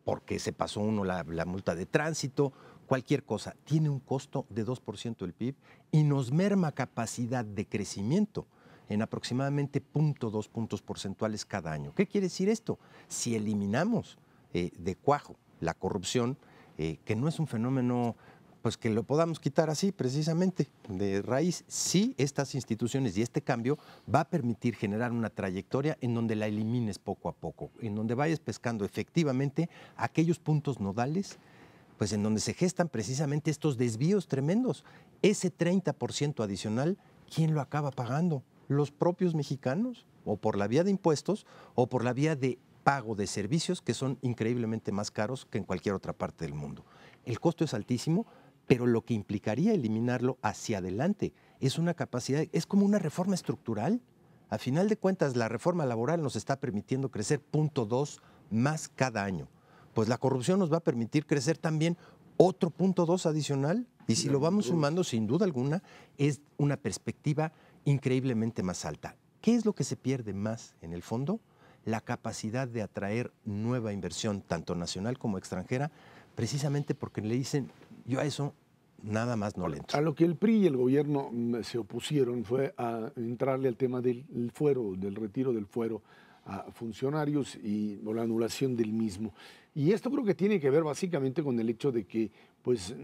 porque se pasó uno la multa de tránsito, cualquier cosa, tiene un costo de 2% del PIB y nos merma capacidad de crecimiento en aproximadamente 0.2 puntos porcentuales cada año. ¿Qué quiere decir esto? Si eliminamos de cuajo la corrupción, que no es un fenómeno pues que lo podamos quitar así precisamente de raíz, sí estas instituciones y este cambio va a permitir generar una trayectoria en donde la elimines poco a poco, en donde vayas pescando efectivamente aquellos puntos nodales, pues en donde se gestan precisamente estos desvíos tremendos. Ese 30% adicional, ¿quién lo acaba pagando? Los propios mexicanos, o por la vía de impuestos, o por la vía de pago de servicios que son increíblemente más caros que en cualquier otra parte del mundo. El costo es altísimo, pero lo que implicaría eliminarlo hacia adelante es una capacidad, es como una reforma estructural. A final de cuentas, la reforma laboral nos está permitiendo crecer 0.2 más cada año. Pues la corrupción nos va a permitir crecer también otro 0.2 adicional, y si lo vamos sumando, sin duda alguna, es una perspectiva increíblemente más alta. ¿Qué es lo que se pierde más en el fondo? La capacidad de atraer nueva inversión, tanto nacional como extranjera, precisamente porque le dicen, yo a eso nada más no le entro. A lo que el PRI y el gobierno se opusieron fue a entrarle al tema del fuero, del retiro del fuero a funcionarios o la anulación del mismo. Y esto creo que tiene que ver básicamente con el hecho de que pues,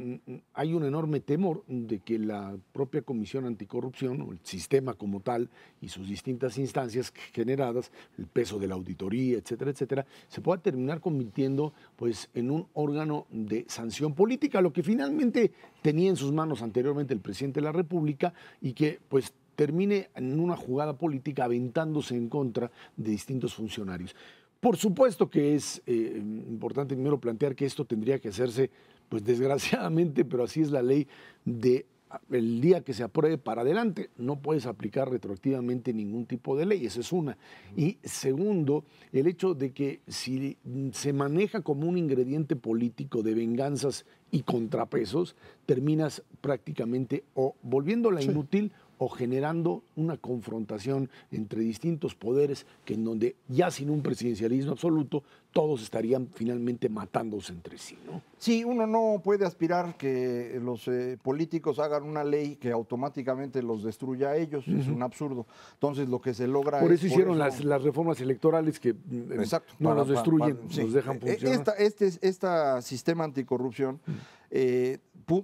hay un enorme temor de que la propia Comisión Anticorrupción, o el sistema como tal, y sus distintas instancias generadas, el peso de la auditoría, etcétera, etcétera, se pueda terminar convirtiendo pues, en un órgano de sanción política, lo que finalmente tenía en sus manos anteriormente el presidente de la República y que pues termine en una jugada política aventándose en contra de distintos funcionarios. Por supuesto que es importante primero plantear que esto tendría que hacerse, pues desgraciadamente, pero así es la ley, de el día que se apruebe para adelante. No puedes aplicar retroactivamente ningún tipo de ley, esa es una. Y segundo, el hecho de que si se maneja como un ingrediente político de venganzas y contrapesos, terminas prácticamente o volviéndola inútil o generando una confrontación entre distintos poderes que en donde ya sin un presidencialismo absoluto todos estarían finalmente matándose entre sí, ¿no? Sí, uno no puede aspirar que los políticos hagan una ley que automáticamente los destruya a ellos, es un absurdo. Entonces lo que se logra por eso hicieron las reformas electorales que exacto, no los destruyen, sí. los dejan funcionar. Este sistema anticorrupción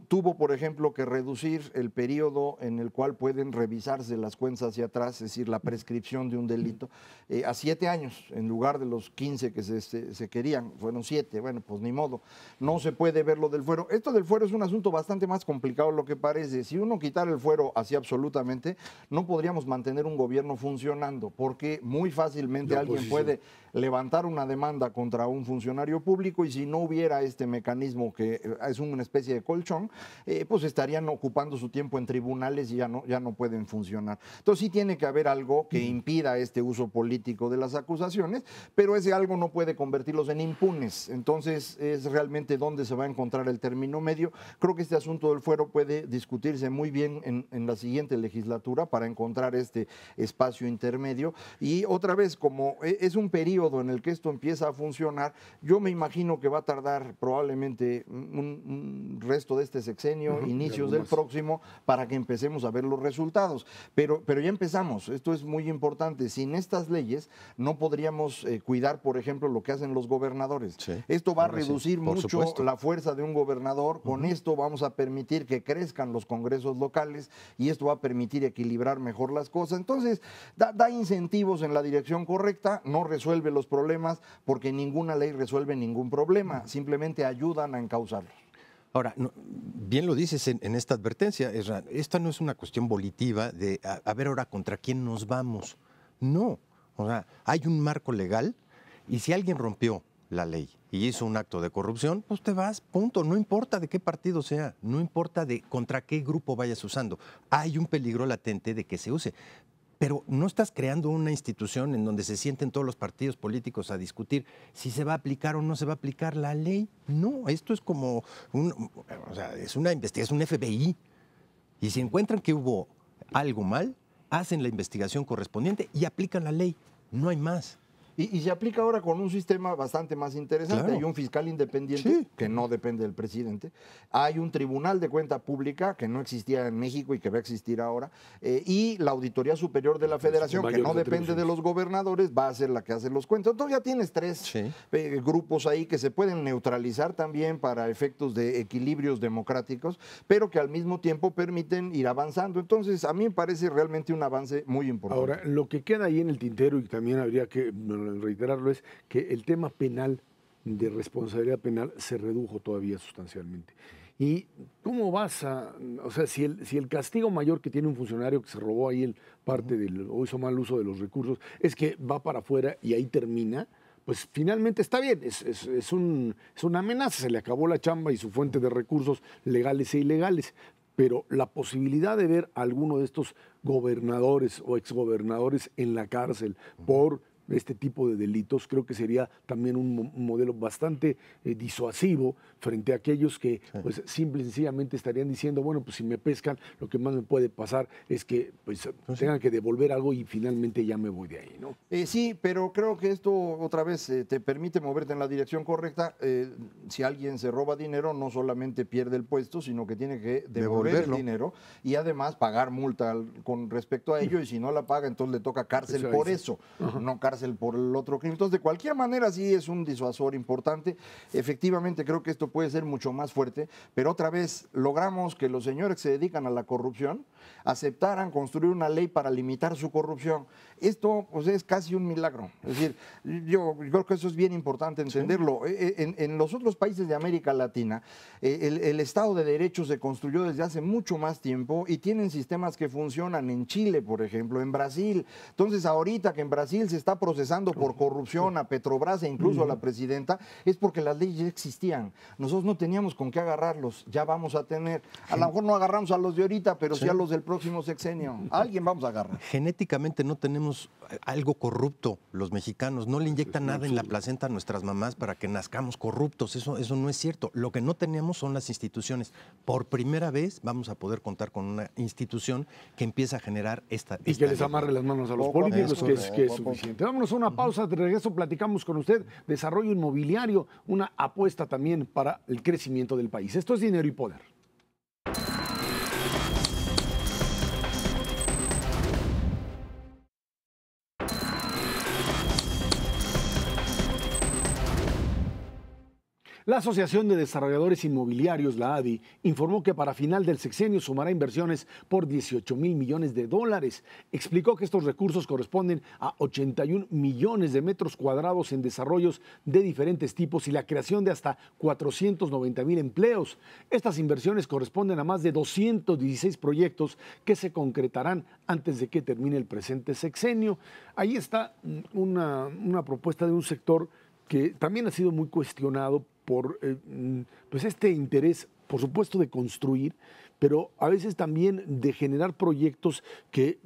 tuvo, por ejemplo, que reducir el periodo en el cual pueden revisarse las cuentas hacia atrás, es decir, la prescripción de un delito, a 7 años, en lugar de los 15 que se querían, fueron 7, bueno, pues ni modo, no se puede ver lo del fuero. Esto del fuero es un asunto bastante más complicado de lo que parece. Si uno quitara el fuero así absolutamente, no podríamos mantener un gobierno funcionando, porque muy fácilmente alguien puede levantar una demanda contra un funcionario público y si no hubiera este mecanismo que es una especie de colchón, pues estarían ocupando su tiempo en tribunales y ya no pueden funcionar. Entonces sí tiene que haber algo que impida este uso político de las acusaciones, pero ese algo no puede convertirlos en impunes. Entonces es realmente donde se va a encontrar el término medio. Creo que este asunto del fuero puede discutirse muy bien en la siguiente legislatura para encontrar este espacio intermedio. Y otra vez, como es un periodo en el que esto empieza a funcionar, yo me imagino que va a tardar probablemente un resto de este sexenio, inicios del próximo, para que empecemos a ver los resultados. Pero ya empezamos, esto es muy importante. Sin estas leyes no podríamos cuidar, por ejemplo, lo que hacen los gobernadores. Sí. Esto va a reducir mucho la fuerza de un gobernador. Con esto vamos a permitir que crezcan los congresos locales y esto va a permitir equilibrar mejor las cosas. Entonces, da incentivos en la dirección correcta, no resuelve los problemas porque ninguna ley resuelve ningún problema, simplemente ayudan a encauzarlos. Ahora, bien lo dices en esta advertencia, esta no es una cuestión volitiva de a ver ahora contra quién nos vamos. No, o sea, hay un marco legal y si alguien rompió la ley y hizo un acto de corrupción, pues te vas, punto. No importa de qué partido sea, no importa de contra qué grupo vayas usando. Hay un peligro latente de que se use. Pero no estás creando una institución en donde se sienten todos los partidos políticos a discutir si se va a aplicar o no se va a aplicar la ley. No, esto es como es una investigación, un FBI. Y si encuentran que hubo algo mal, hacen la investigación correspondiente y aplican la ley. No hay más. Y se aplica ahora con un sistema bastante más interesante. Claro. Hay un fiscal independiente que no depende del presidente. Hay un tribunal de cuenta pública que no existía en México y que va a existir ahora. Y la Auditoría Superior de la Federación, que no depende de los gobernadores, va a ser la que hace los cuentos. Entonces ya tienes 3 grupos ahí que se pueden neutralizar también para efectos de equilibrios democráticos, pero que al mismo tiempo permiten ir avanzando. Entonces a mí me parece realmente un avance muy importante. Ahora, lo que queda ahí en el tintero y también habría que reiterarlo es que el tema penal, de responsabilidad penal, se redujo todavía sustancialmente. ¿Y cómo vas a...? O sea, si el castigo mayor que tiene un funcionario que se robó ahí parte o hizo mal uso de los recursos, es que va para afuera y ahí termina, pues finalmente está bien, es una amenaza, se le acabó la chamba y su fuente de recursos legales e ilegales. Pero la posibilidad de ver a alguno de estos gobernadores o exgobernadores en la cárcel por este tipo de delitos, creo que sería también un modelo bastante disuasivo frente a aquellos que pues simple y sencillamente estarían diciendo, bueno, pues si me pescan, lo que más me puede pasar es que pues tengan que devolver algo y finalmente ya me voy de ahí, ¿no? Sí, pero creo que esto otra vez te permite moverte en la dirección correcta. Si alguien se roba dinero, no solamente pierde el puesto, sino que tiene que devolver el dinero y además pagar multa con respecto a ello, y si no la paga, entonces le toca cárcel por eso, no cárcel por el otro crimen. Entonces, de cualquier manera, sí es un disuasor importante. Efectivamente, creo que esto puede ser mucho más fuerte, pero otra vez logramos que los señores que se dedican a la corrupción aceptaran construir una ley para limitar su corrupción. Esto pues, es casi un milagro. Es decir, yo creo que eso es bien importante entenderlo. En los otros países de América Latina, el Estado de Derecho se construyó desde hace mucho más tiempo y tienen sistemas que funcionan en Chile, por ejemplo, en Brasil. Entonces, ahorita que en Brasil se está procesando por corrupción a Petrobras e incluso a la presidenta, es porque las leyes ya existían. Nosotros no teníamos con qué agarrarlos, ya vamos a tener. A lo mejor no agarramos a los de ahorita, pero sí a los del próximo sexenio. A alguien vamos a agarrar. Genéticamente no tenemos algo corrupto los mexicanos, no le inyectan nada en la placenta a nuestras mamás para que nazcamos corruptos, eso no es cierto. Lo que no teníamos son las instituciones. Por primera vez vamos a poder contar con una institución que empieza a generar esta y que les amarre las manos a los políticos, que es suficiente. Vámonos a una pausa, de regreso platicamos con usted desarrollo inmobiliario, una apuesta también para el crecimiento del país. Esto es Dinero y Poder. La Asociación de Desarrolladores Inmobiliarios, la ADI, informó que para final del sexenio sumará inversiones por 18,000 millones de dólares. Explicó que estos recursos corresponden a 81 millones de metros cuadrados en desarrollos de diferentes tipos y la creación de hasta 490,000 empleos. Estas inversiones corresponden a más de 216 proyectos que se concretarán antes de que termine el presente sexenio. Ahí está una propuesta de un sector que también ha sido muy cuestionado por pues este interés, por supuesto, de construir, pero a veces también de generar proyectos que,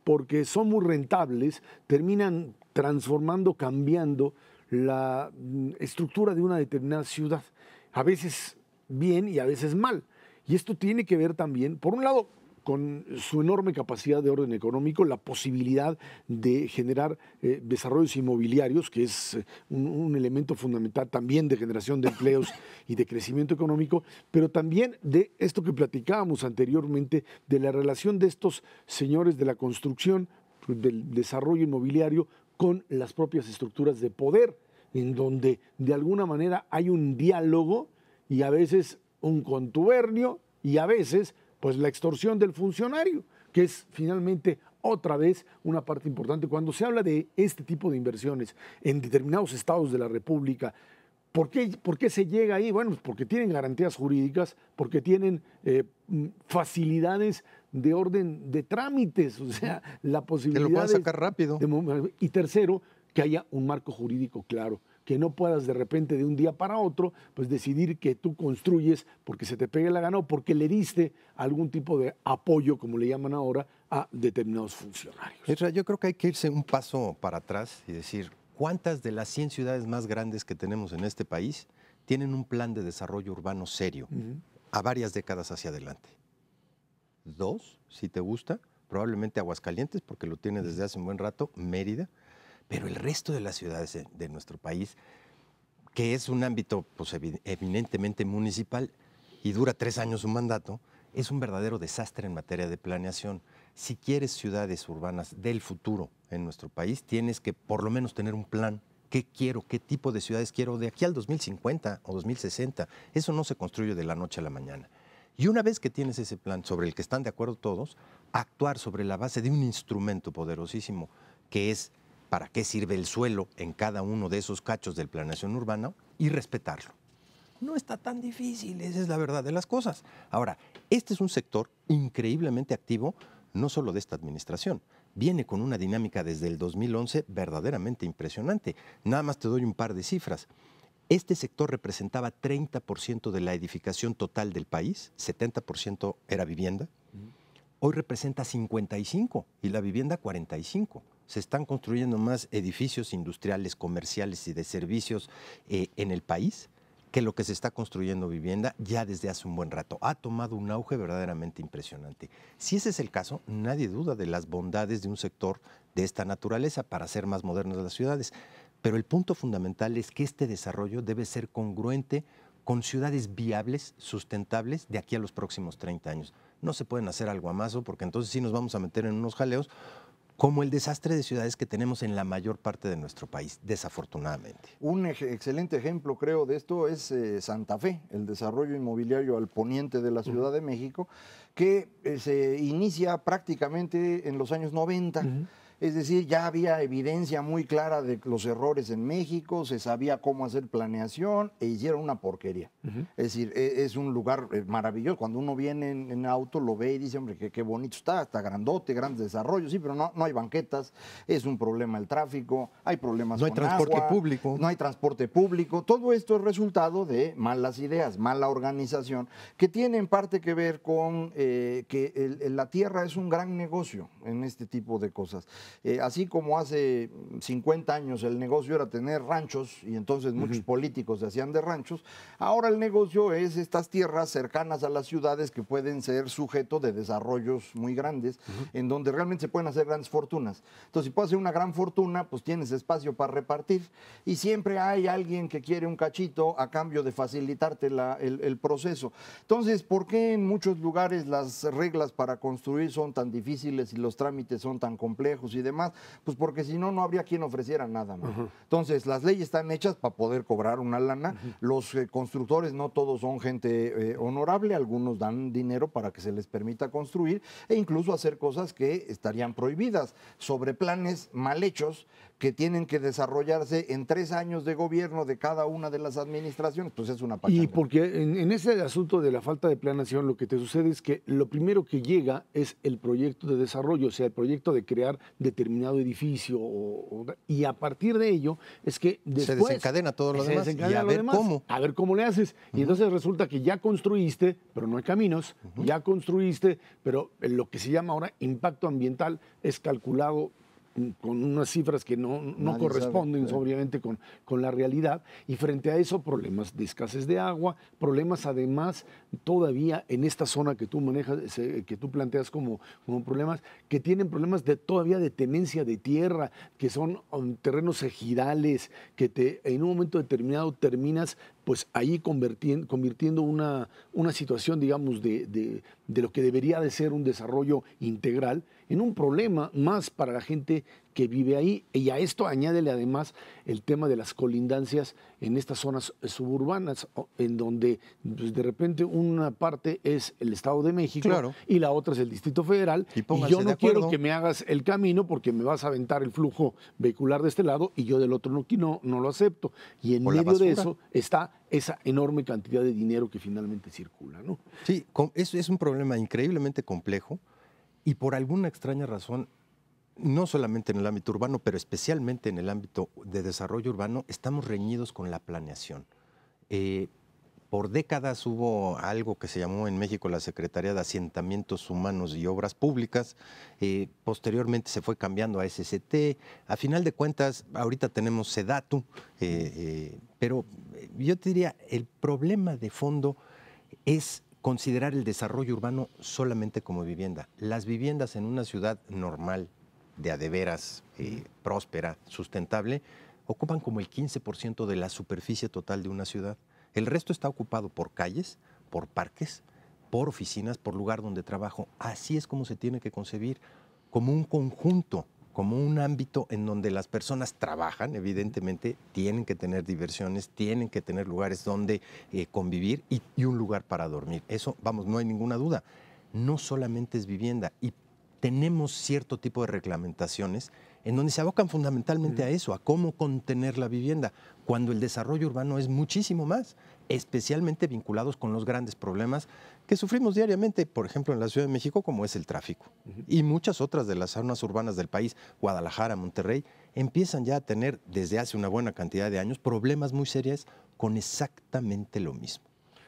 porque son muy rentables, terminan transformando, cambiando la estructura de una determinada ciudad. A veces bien y a veces mal. Y esto tiene que ver también, por un lado, con su enorme capacidad de orden económico, la posibilidad de generar desarrollos inmobiliarios, que es un elemento fundamental también de generación de empleos y de crecimiento económico, pero también de esto que platicábamos anteriormente, de la relación de estos señores de la construcción, del desarrollo inmobiliario, con las propias estructuras de poder, en donde de alguna manera hay un diálogo y a veces un contubernio y a veces pues la extorsión del funcionario, que es finalmente otra vez una parte importante. Cuando se habla de este tipo de inversiones en determinados estados de la República, ¿por qué se llega ahí? Bueno, pues porque tienen garantías jurídicas, porque tienen facilidades de orden de trámites, o sea, la posibilidad que lo puedan sacar rápido. Y tercero, que haya un marco jurídico claro, que no puedas de repente de un día para otro pues decidir que tú construyes porque se te pegue la gana o porque le diste algún tipo de apoyo, como le llaman ahora, a determinados funcionarios. Yo creo que hay que irse un paso para atrás y decir, ¿cuántas de las 100 ciudades más grandes que tenemos en este país tienen un plan de desarrollo urbano serio a varias décadas hacia adelante? 2, si te gusta, probablemente Aguascalientes, porque lo tiene desde hace un buen rato, Mérida, pero el resto de las ciudades de nuestro país, que es un ámbito pues, eminentemente municipal y dura 3 años su mandato, es un verdadero desastre en materia de planeación. Si quieres ciudades urbanas del futuro en nuestro país, tienes que por lo menos tener un plan. ¿Qué quiero? ¿Qué tipo de ciudades quiero de aquí al 2050 o 2060? Eso no se construye de la noche a la mañana. Y una vez que tienes ese plan sobre el que están de acuerdo todos, actuar sobre la base de un instrumento poderosísimo que es para qué sirve el suelo en cada uno de esos cachos de planeación urbana y respetarlo. No está tan difícil, esa es la verdad de las cosas. Ahora, este es un sector increíblemente activo, no solo de esta administración. Viene con una dinámica desde el 2011 verdaderamente impresionante. Nada más te doy un par de cifras. Este sector representaba 30% de la edificación total del país, 70% era vivienda. Hoy representa 55% y la vivienda 45%. Se están construyendo más edificios industriales, comerciales y de servicios en el país que lo que se está construyendo vivienda ya desde hace un buen rato. Ha tomado un auge verdaderamente impresionante. Si ese es el caso, nadie duda de las bondades de un sector de esta naturaleza para hacer más modernas las ciudades. Pero el punto fundamental es que este desarrollo debe ser congruente con ciudades viables, sustentables, de aquí a los próximos 30 años. No se pueden hacer algo a mazo, porque entonces sí nos vamos a meter en unos jaleos, como el desastre de ciudades que tenemos en la mayor parte de nuestro país, desafortunadamente. Un excelente ejemplo, creo, de esto es Santa Fe, el desarrollo inmobiliario al poniente de la Ciudad de México, que se inicia prácticamente en los años 90 Es decir, ya había evidencia muy clara de los errores en México, se sabía cómo hacer planeación e hicieron una porquería. Es decir, es un lugar maravilloso. Cuando uno viene en auto lo ve y dice, hombre, qué bonito está grandote, grandes desarrollos, sí, pero no hay banquetas, es un problema el tráfico, hay problemas no hay con transporte agua, público. no hay transporte público. Todo esto es resultado de malas ideas, mala organización, que tiene en parte que ver con que la tierra es un gran negocio en este tipo de cosas. Así como hace 50 años el negocio era tener ranchos y entonces muchos políticos se hacían de ranchos, ahora el negocio es estas tierras cercanas a las ciudades que pueden ser sujeto de desarrollos muy grandes, en donde realmente se pueden hacer grandes fortunas. Entonces, si puedes hacer una gran fortuna, pues tienes espacio para repartir y siempre hay alguien que quiere un cachito a cambio de facilitarte el proceso. Entonces, ¿por qué en muchos lugares las reglas para construir son tan difíciles y los trámites son tan complejos y demás? Pues porque si no, no habría quien ofreciera nada, ¿no? Entonces, las leyes están hechas para poder cobrar una lana. Los constructores no todos son gente honorable, algunos dan dinero para que se les permita construir e incluso hacer cosas que estarían prohibidas, sobre planes mal hechos que tienen que desarrollarse en 3 años de gobierno de cada una de las administraciones, pues es una pachanga. Y porque en ese asunto de la falta de planeación, lo que te sucede es que lo primero que llega es el proyecto de desarrollo, o sea, el proyecto de crear determinado edificio, y a partir de ello es que después se desencadena todo lo demás y a ver cómo. A ver cómo le haces. Y entonces resulta que ya construiste, pero no hay caminos, ya construiste, pero lo que se llama ahora impacto ambiental es calculado con unas cifras que no corresponden obviamente con la realidad, y frente a eso problemas de escasez de agua, problemas además todavía en esta zona que tú manejas, que tú planteas como problemas, que tienen problemas todavía de tenencia de tierra, que son terrenos ejidales, que en un momento determinado terminas pues ahí convirtiendo una situación, digamos, de lo que debería de ser un desarrollo integral en un problema más para la gente que vive ahí. Y a esto añádele además el tema de las colindancias en estas zonas suburbanas, en donde pues, de repente una parte es el Estado de México, claro, y la otra es el Distrito Federal. Y yo no quiero que me hagas el camino porque me vas a aventar el flujo vehicular de este lado y yo del otro no lo acepto. Y en medio de eso está esa enorme cantidad de dinero que finalmente circula, ¿no? Sí, es un problema increíblemente complejo y por alguna extraña razón, no solamente en el ámbito urbano, pero especialmente en el ámbito de desarrollo urbano, estamos reñidos con la planeación. Por décadas hubo algo que se llamó en México la Secretaría de Asentamientos Humanos y Obras Públicas, posteriormente se fue cambiando a SCT, a final de cuentas ahorita tenemos SEDATU, pero yo te diría, el problema de fondo es considerar el desarrollo urbano solamente como vivienda. Las viviendas en una ciudad normal, de a de veras, próspera, sustentable, ocupan como el 15% de la superficie total de una ciudad. El resto está ocupado por calles, por parques, por oficinas, por lugar donde trabajo. Así es como se tiene que concebir, como un conjunto, como un ámbito en donde las personas trabajan, evidentemente, tienen que tener diversiones, tienen que tener lugares donde convivir y un lugar para dormir. Eso, vamos, no hay ninguna duda. No solamente es vivienda y tenemos cierto tipo de reglamentaciones en donde se abocan fundamentalmente a eso, a cómo contener la vivienda, cuando el desarrollo urbano es muchísimo más, especialmente vinculados con los grandes problemas que sufrimos diariamente, por ejemplo, en la Ciudad de México, como es el tráfico. Y muchas otras de las zonas urbanas del país, Guadalajara, Monterrey, empiezan ya a tener, desde hace una buena cantidad de años, problemas muy serios con exactamente lo mismo.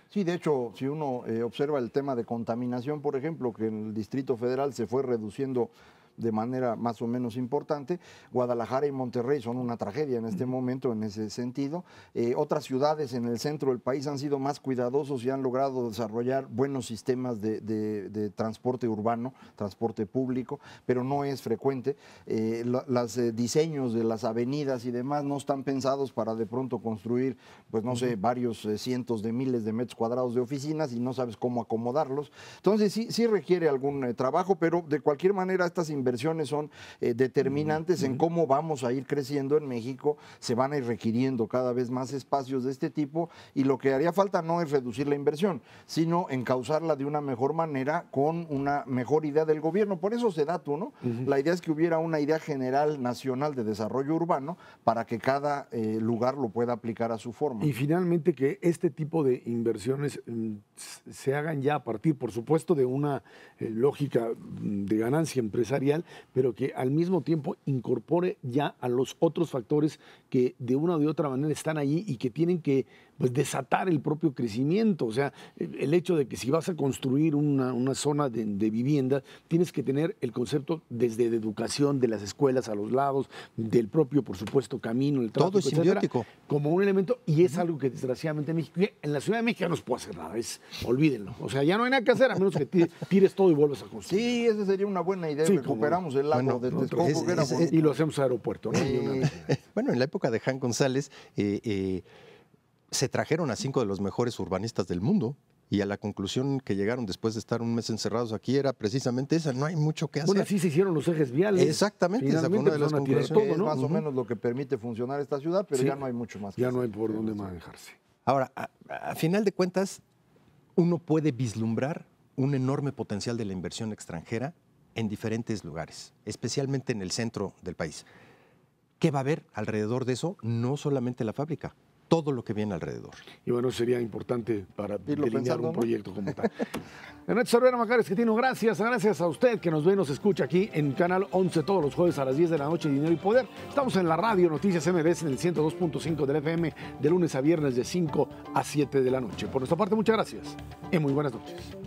Sí, de hecho, si uno observa el tema de contaminación, por ejemplo, que en el Distrito Federal se fue reduciendo de manera más o menos importante. Guadalajara y Monterrey son una tragedia en este momento en ese sentido. Otras ciudades en el centro del país han sido más cuidadosos y han logrado desarrollar buenos sistemas de transporte urbano, transporte público, pero no es frecuente. Los diseños de las avenidas y demás no están pensados para de pronto construir, pues no sé, varios cientos de miles de metros cuadrados de oficinas y no sabes cómo acomodarlos. Entonces sí requiere algún trabajo, pero de cualquier manera estas inversiones inversiones son determinantes en cómo vamos a ir creciendo en México. Se van a ir requiriendo cada vez más espacios de este tipo y lo que haría falta no es reducir la inversión, sino encauzarla de una mejor manera con una mejor idea del gobierno. Por eso se da tú, ¿no? La idea es que hubiera una idea general nacional de desarrollo urbano para que cada lugar lo pueda aplicar a su forma. Y finalmente que este tipo de inversiones se hagan ya a partir, por supuesto, de una lógica de ganancia empresarial, pero que al mismo tiempo incorpore ya a los otros factores que de una o de otra manera están allí y que tienen que pues, desatar el propio crecimiento. O sea, el hecho de que si vas a construir una zona de vivienda, tienes que tener el concepto desde de educación, de las escuelas a los lados, del propio, por supuesto, camino, el tráfico, todo es simbiótico, como un elemento, y es algo que desgraciadamente en la Ciudad de México ya no se puede hacer nada, olvídenlo. O sea, ya no hay nada que hacer a menos que tires todo y vuelvas a construir. Sí, esa sería una buena idea. Sí, recuperamos el lago de Texcoco, y lo hacemos aeropuerto, ¿no? Bueno, en la época de Jan González se trajeron a 5 de los mejores urbanistas del mundo y a la conclusión que llegaron después de estar un mes encerrados aquí era precisamente esa, no hay mucho que hacer. Bueno, sí se hicieron los ejes viales. Exactamente, esa fue una de las conclusiones. Es más o menos lo que permite funcionar esta ciudad, pero ya no hay mucho más que ya hacer. no hay por dónde manejarse. Ahora, a final de cuentas, uno puede vislumbrar un enorme potencial de la inversión extranjera en diferentes lugares, especialmente en el centro del país. ¿Qué va a haber alrededor de eso? No solamente la fábrica, todo lo que viene alrededor. Y bueno, sería importante para delinear un proyecto como tal. Ernesto Cervera Macario Schettino, gracias a usted que nos ve y nos escucha aquí en Canal 11 todos los jueves a las 10 de la noche, Dinero y Poder. Estamos en la radio Noticias MBS en el 102.5 del FM de lunes a viernes de 5 a 7 de la noche. Por nuestra parte, muchas gracias y muy buenas noches.